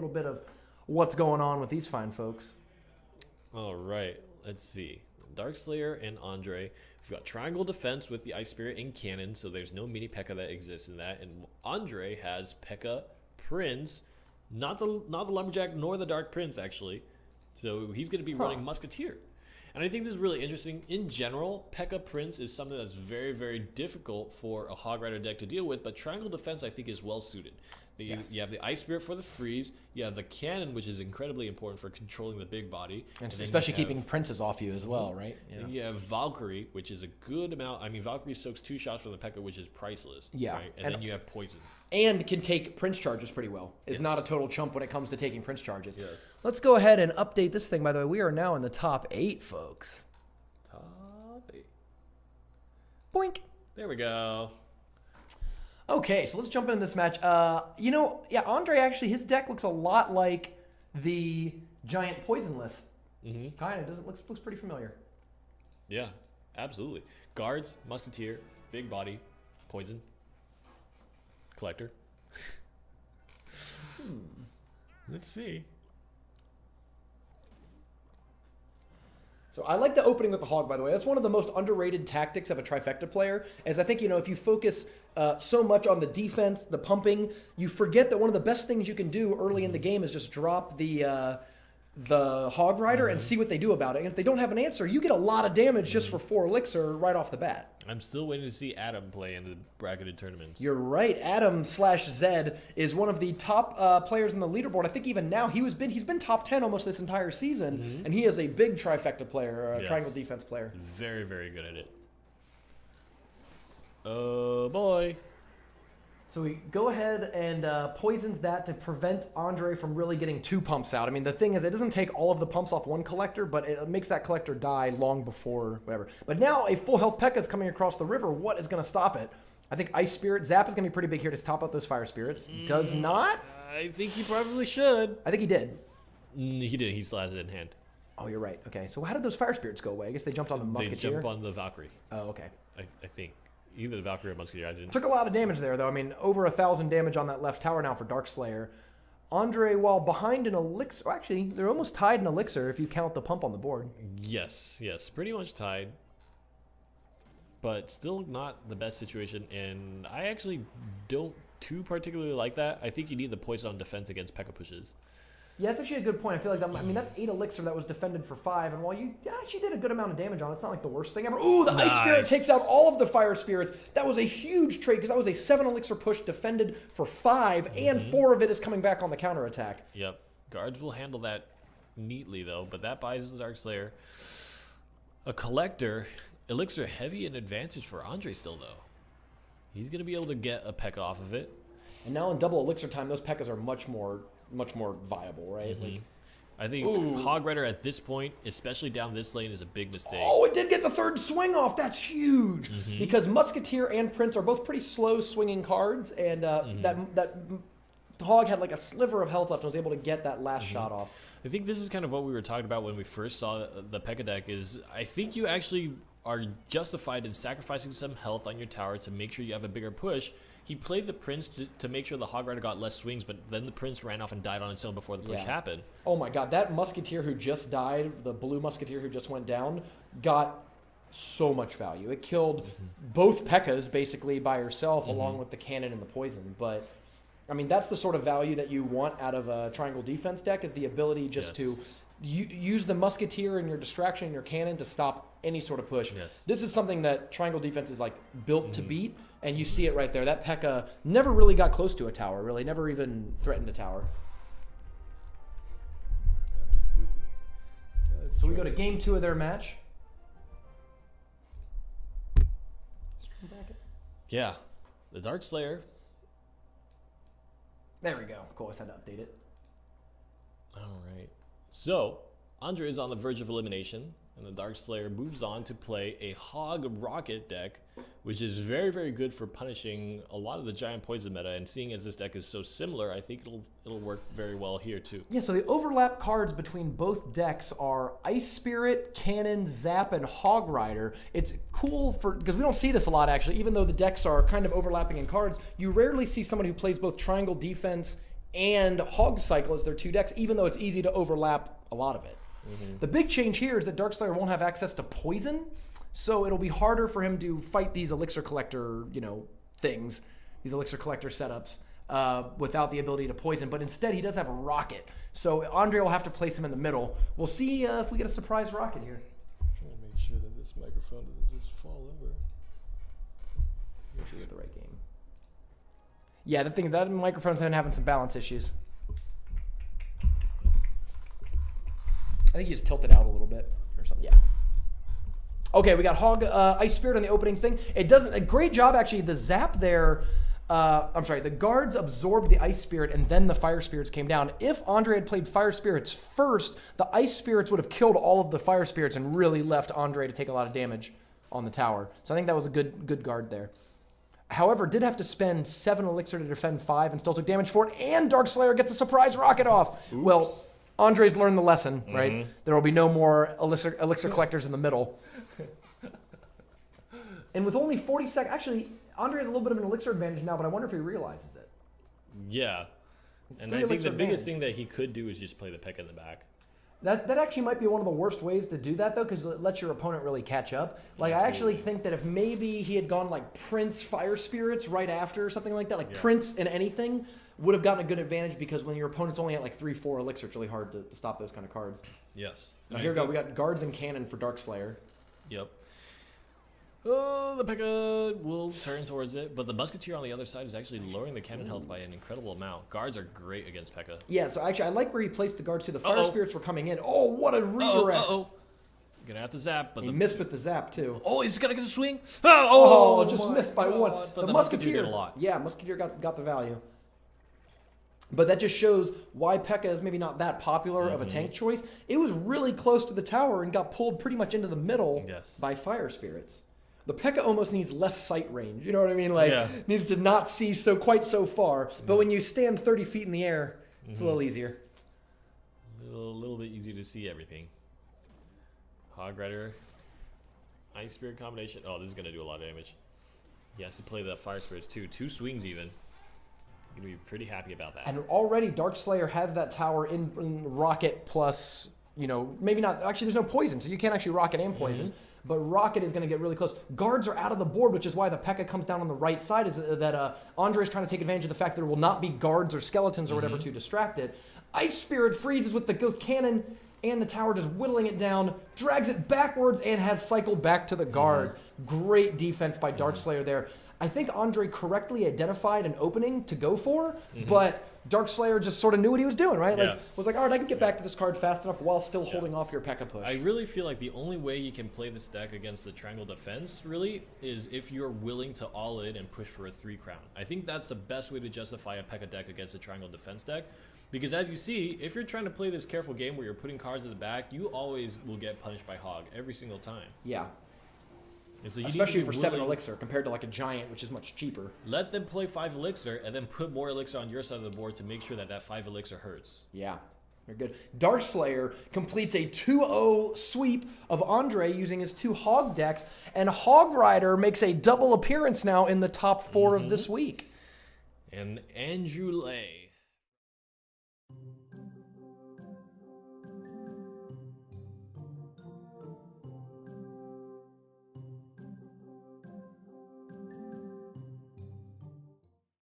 little bit of what's going on with these fine folks. All right, let's see. Darkslayer and Andre. We've got Triangle Defense with the Ice Spirit and Cannon, so there's no mini P.E.K.K.A. that exists in that. And Andre has P.E.K.K.A. Prince, not the Lumberjack nor the Dark Prince, actually. So he's going to be running Musketeer. And I think this is really interesting. In general, P.E.K.K.A. Prince is something that's very, very difficult for a Hog Rider deck to deal with, but Triangle Defense, I think, is well suited. You have the Ice Spirit for the freeze. You have the Cannon, which is incredibly important for controlling the big body. And especially keeping princes off you as well, right? Yeah. And you have Valkyrie, which is a good amount. I mean, Valkyrie soaks 2 shots from the P.E.K.K.A., which is priceless. Yeah. Right? And then you have Poison. And can take Prince charges pretty well. Is not a total chump when it comes to taking Prince charges. Yes. Let's go ahead and update this thing. By the way, we are now in the top 8, folks. Top 8. Boink. There we go. Okay, so let's jump into this match. Andre actually, his deck looks a lot like the Giant Poison list. Kind of doesn't looks pretty familiar. Yeah, absolutely. Guards, Musketeer, big body, Poison, Collector. Let's see. So I like the opening with the Hog, by the way. That's one of the most underrated tactics of a trifecta player, as I think, if you focus so much on the defense, the pumping, you forget that one of the best things you can do early in the game is just drop the Hog Rider and see what they do about it. And if they don't have an answer, you get a lot of damage just for 4 elixir right off the bat. I'm still waiting to see Adam play in the bracketed tournaments. You're right. Adam/Zed is one of the top players in the leaderboard. I think even now he's been top 10 almost this entire season, and he is a big trifecta player, triangle defense player. Very, very good at it. Oh boy. So we go ahead and poisons that to prevent Andre from really getting 2 pumps out. I mean, the thing is, it doesn't take all of the pumps off one collector, but it makes that collector die long before whatever. But now a full health P.E.K.K.A. is coming across the river. What is going to stop it? I think Ice Spirit Zap is going to be pretty big here to top out those Fire Spirits. Does not? I think he probably should. I think he did. He did. He still has it in hand. Oh, you're right. Okay, so how did those Fire Spirits go away? I guess they jumped on the Musketeer. They jumped on the Valkyrie. Oh, okay. I think. Either the Valkyrie or Musketeer. I didn't. Took a lot of damage there, though. I mean, over 1,000 damage on that left tower now for Darkslayer. Andre, while behind in elixir, actually, they're almost tied in elixir if you count the pump on the board. Yes, pretty much tied. But still not the best situation, and I actually don't too particularly like that. I think you need the poison on defense against P.E.K.K.A. pushes. Yeah, that's actually a good point. I feel like that's 8 elixir that was defended for 5, and while you actually did a good amount of damage on it, it's not like the worst thing ever. Ooh, the Ice Spirit takes out all of the Fire Spirits. That was a huge trade because that was a 7 elixir push defended for 5, and 4 of it is coming back on the counterattack. Yep. Guards will handle that neatly, though, but that buys the Darkslayer. A Collector, elixir heavy and advantage for Andre still, though. He's going to be able to get a P.E.K.K.A. off of it. And now in double elixir time, those P.E.K.K.As are much more viable, right? I think Hog Rider at this point, especially down this lane, is a big mistake. Oh, it did get the 3rd swing off. That's huge. Because Musketeer and Prince are both pretty slow swinging cards, and that Hog had like a sliver of health left and was able to get that last shot off. I think this is kind of what we were talking about when we first saw the P.E.K.K.A. deck, is I think you actually are justified in sacrificing some health on your tower to make sure you have a bigger push. He played the Prince to make sure the Hog Rider got less swings, but then the Prince ran off and died on its own before the push happened. Oh my god, that Musketeer who just died, the blue Musketeer who just went down, got so much value. It killed both P.E.K.K.A.s basically by herself, along with the Cannon and the Poison. But, I mean, that's the sort of value that you want out of a Triangle Defense deck, is the ability just to use the Musketeer and your distraction and your Cannon to stop any sort of push. This is something that Triangle Defense is like built to beat. And you see it right there. That P.E.K.K.A. never really got close to a tower, really. Never even threatened a tower. Absolutely. So we go to game 2 of their match. Yeah. The Darkslayer. There we go. Of course, I had to update it. All right. So, Andre is on the verge of elimination, and the Darkslayer moves on to play a Hog Rocket deck, which is very, very good for punishing a lot of the Giant Poison meta. And seeing as this deck is so similar, I think it'll work very well here too. Yeah, so the overlap cards between both decks are Ice Spirit, Cannon, Zap, and Hog Rider. It's cool because we don't see this a lot actually. Even though the decks are kind of overlapping in cards, you rarely see someone who plays both Triangle Defense and Hog Cycle as their 2 decks, even though it's easy to overlap a lot of it. The big change here is that Darkslayer won't have access to poison, so it'll be harder for him to fight these Elixir Collector, things, these Elixir Collector setups, without the ability to poison. But instead, he does have a Rocket, so Andre will have to place him in the middle. We'll see if we get a surprise Rocket here. Trying to make sure that this microphone doesn't just fall over. Make sure you get the right game. Yeah, that microphone's been having some balance issues. I think you just tilted out a little bit or something. Yeah. Okay, we got Hog Ice Spirit on the opening thing. It does a great job, actually. The zap there, the guards absorbed the Ice Spirit and then the Fire Spirits came down. If Andre had played Fire Spirits first, the Ice Spirits would have killed all of the Fire Spirits and really left Andre to take a lot of damage on the tower. So I think that was a good guard there. However, did have to spend 7 Elixir to defend 5 and still took damage for it, and Darkslayer gets a surprise Rocket off. Oops. Well, Andre's learned the lesson, right? There will be no more Elixir Collectors in the middle. And with only 40 seconds, actually, Andre has a little bit of an Elixir advantage now, but I wonder if he realizes it. Yeah. And I think the biggest thing that he could do is just play the P.E.K.K.A. in the back. That actually might be one of the worst ways to do that, though, because it lets your opponent really catch up. Like, I actually think that if maybe he had gone, like, Prince Fire Spirits right after or something like that, like Prince in anything, would have gotten a good advantage, because when your opponent's only at, like, 3-4 Elixir, it's really hard to stop those kind of cards. Yes. Now, here we go. We got Guards and Cannon for Darkslayer. Yep. Oh, the P.E.K.K.A. will turn towards it, but the Musketeer on the other side is actually lowering the cannon health by an incredible amount. Guards are great against P.E.K.K.A. Yeah, so actually, I like where he placed the guards too. The Fire Spirits were coming in. Oh, what a redirect. Gonna have to zap, but he missed with the zap too. Oh, he's gonna get a swing. Just missed by one. But the Musketeer did a Musketeer, lot. yeah, Musketeer got the value. But that just shows why P.E.K.K.A. is maybe not that popular of a tank choice. It was really close to the tower and got pulled pretty much into the middle by Fire Spirits. The P.E.K.K.A. almost needs less sight range. You know what I mean? Like, needs to not see quite so far. But when you stand 30 feet in the air, it's a little easier. A little bit easier to see everything. Hog Rider, Ice Spirit combination. Oh, this is going to do a lot of damage. He has to play the Fire Spirits too. 2 swings even. I'm going to be pretty happy about that. And already Darkslayer has that tower in Rocket plus, maybe not. Actually, there's no poison, so you can't actually Rocket and poison. But Rocket is going to get really close. Guards are out of the board, which is why the P.E.K.K.A. comes down on the right side, is that Andre is trying to take advantage of the fact that there will not be guards or skeletons or whatever to distract it. Ice Spirit freezes with the cannon, and the tower just whittling it down, drags it backwards, and has cycled back to the guards. Great defense by Darkslayer there. I think Andre correctly identified an opening to go for, but Darkslayer just sort of knew what he was doing, right? Like, was like, all right, I can get back to this card fast enough while still holding off your P.E.K.K.A. push. I really feel like the only way you can play this deck against the Triangle Defense, really, is if you're willing to all in and push for a 3-crown. I think that's the best way to justify a P.E.K.K.A. deck against a Triangle Defense deck. Because as you see, if you're trying to play this careful game where you're putting cards in the back, you always will get punished by Hog every single time. Yeah. And so you especially for 7 Elixir compared to like a Giant, which is much cheaper. Let them play 5 Elixir and then put more Elixir on your side of the board to make sure that 5 Elixir hurts. Yeah, they're good. Darkslayer completes a 2-0 sweep of Andre using his 2 Hog decks, and Hog Rider makes a double appearance now in the top 4 of this week. And Andrew Lay